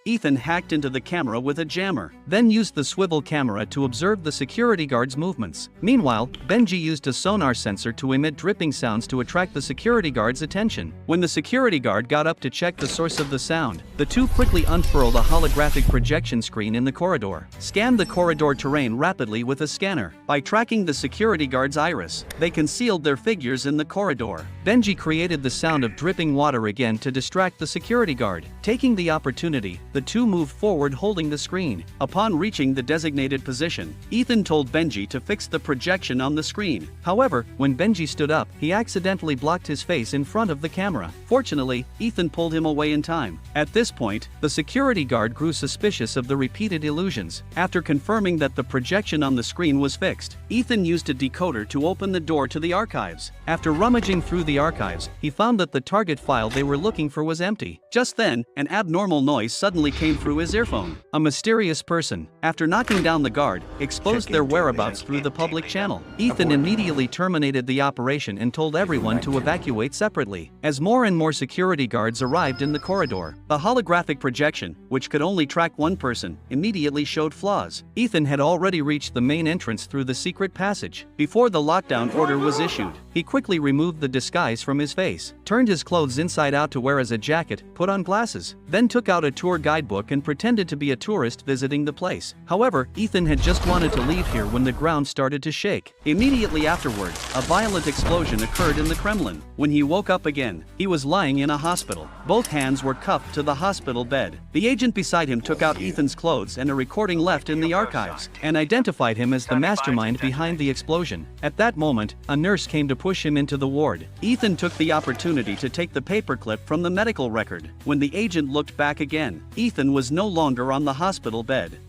Ethan hacked into the camera with a jammer, then used the swivel camera to observe the security guard's movements. Meanwhile, Benji used a sonar sensor to emit dripping sounds to attract the security guard's attention. When the security guard got up to check the source of the sound, the two quickly unfurled a holographic projection screen in the corridor, scanned the corridor terrain rapidly with a scanner. By tracking the security guard's iris, they concealed their figures in the corridor. Benji created the sound of dripping water again to distract the security guard. Taking the opportunity, the two moved forward holding the screen. Upon reaching the designated position, Ethan told Benji to fix the projection on the screen. However, when Benji stood up, he accidentally blocked his face in front of the camera. Fortunately, Ethan pulled him away in time. At this point, the security guard grew suspicious of the repeated illusions. After confirming that the projection on the screen was fixed, Ethan used a decoder to open the door to the archives. After rummaging through the archives, he found that the target file they were looking for was empty. Just then, an abnormal noise suddenly came through his earphone. A mysterious person, after knocking down the guard, exposed their whereabouts through the public channel. Ethan immediately terminated the operation and told everyone to evacuate separately. As more and more security guards arrived in the corridor, the holographic projection, which could only track one person, immediately showed flaws. Ethan had already reached the main entrance through the secret passage before the lockdown order was issued. He quickly removed the disguise from his face, turned his clothes inside out to wear as a jacket, put on glasses, then took out a tour guidebook and pretended to be a tourist visiting the place. However, Ethan had just wanted to leave here when the ground started to shake. Immediately afterward, a violent explosion occurred in the Kremlin. When he woke up again, he was lying in a hospital. Both hands were cuffed to the hospital bed. The agent beside him took out Ethan's clothes and a recording left in the archives, and identified him as the mastermind behind the explosion. At that moment, a nurse came to push him into the ward. Ethan took the opportunity to take the paperclip from the medical record. When the agent looked back again, Ethan was no longer on the hospital bed.